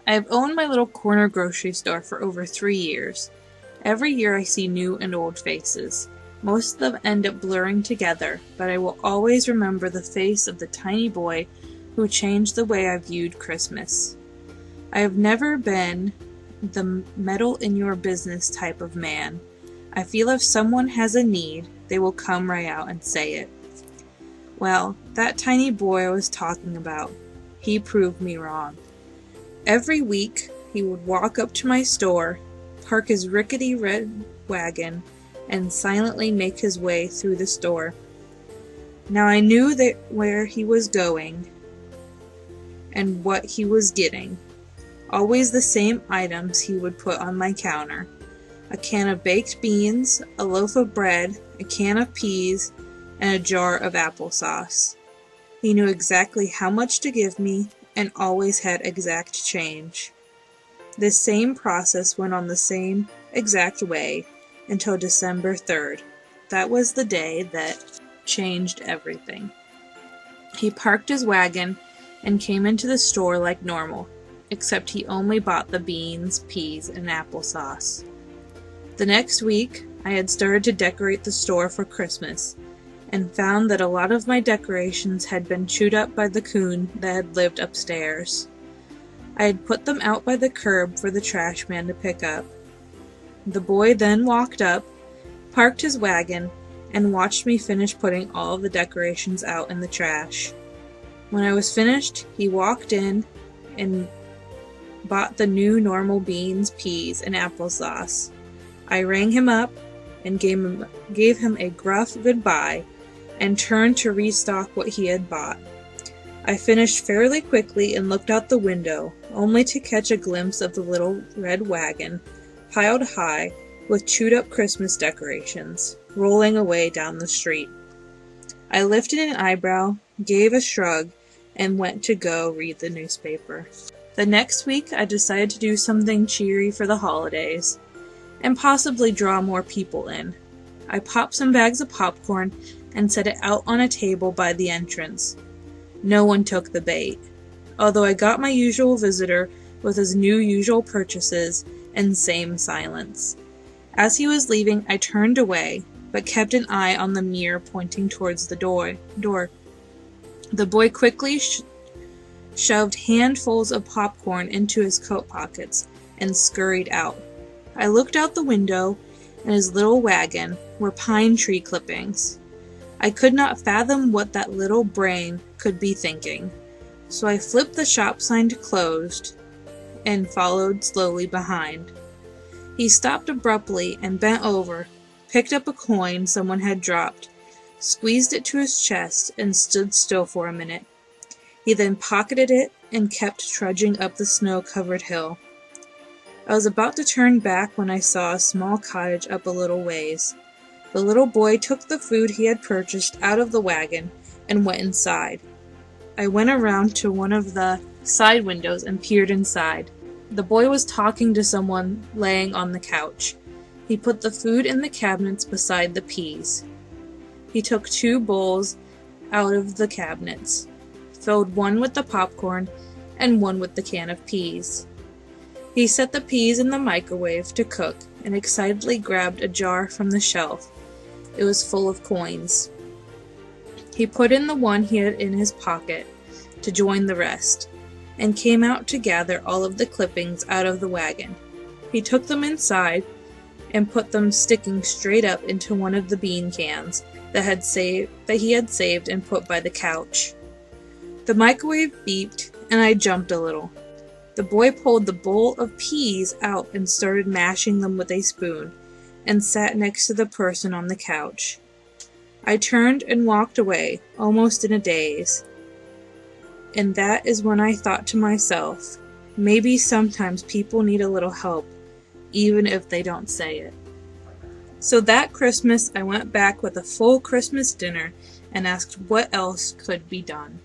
I have owned my little corner grocery store for over 3 years. Every year I see new and old faces. Most of them end up blurring together, but I will always remember the face of the tiny boy who changed the way I viewed Christmas. I have never been the meddle in your business type of man. I feel if someone has a need, they will come right out and say it. Well, that tiny boy I was talking about, he proved me wrong. Every week, he would walk up to my store, park his rickety red wagon, and silently make his way through the store. Now I knew where he was going and what he was getting. Always the same items he would put on my counter. A can of baked beans, a loaf of bread, a can of peas, and a jar of applesauce. He knew exactly how much to give me and always had exact change. This same process went on the same exact way until December 3rd. That was the day that changed everything. He parked his wagon and came into the store like normal, except he only bought the beans, peas, and applesauce. The next week, I had started to decorate the store for Christmas, and found that a lot of my decorations had been chewed up by the coon that had lived upstairs. I had put them out by the curb for the trash man to pick up. The boy then walked up, parked his wagon, and watched me finish putting all of the decorations out in the trash. When I was finished, he walked in and bought the new normal beans, peas, and applesauce. I rang him up and gave him a gruff goodbye and turned to restock what he had bought. I finished fairly quickly and looked out the window, only to catch a glimpse of the little red wagon, piled high with chewed up Christmas decorations, rolling away down the street. I lifted an eyebrow, gave a shrug, and went to go read the newspaper. The next week I decided to do something cheery for the holidays, and possibly draw more people in. I popped some bags of popcorn and set it out on a table by the entrance. No one took the bait, although I got my usual visitor with his usual purchases and same silence. As he was leaving, I turned away, but kept an eye on the mirror pointing towards the door. The boy quickly shoved handfuls of popcorn into his coat pockets and scurried out. I looked out the window, and his little wagon were pine tree clippings. I could not fathom what that little brain could be thinking, so I flipped the shop sign to closed and followed slowly behind. He stopped abruptly and bent over, picked up a coin someone had dropped, squeezed it to his chest, and stood still for a minute. He then pocketed it and kept trudging up the snow-covered hill. I was about to turn back when I saw a small cottage up a little ways. The little boy took the food he had purchased out of the wagon and went inside. I went around to one of the side windows and peered inside. The boy was talking to someone laying on the couch. He put the food in the cabinets beside the peas. He took 2 bowls out of the cabinets, filled one with the popcorn and one with the can of peas. He set the peas in the microwave to cook and excitedly grabbed a jar from the shelf. It was full of coins. He put in the one he had in his pocket to join the rest, and came out to gather all of the clippings out of the wagon. He took them inside and put them sticking straight up into one of the bean cans that he had saved and put by the couch. The microwave beeped, and I jumped a little. The boy pulled the bowl of peas out and started mashing them with a spoon, and sat next to the person on the couch. I turned and walked away, almost in a daze. And that is when I thought to myself, maybe sometimes people need a little help, even if they don't say it. So that Christmas, I went back with a full Christmas dinner and asked what else could be done.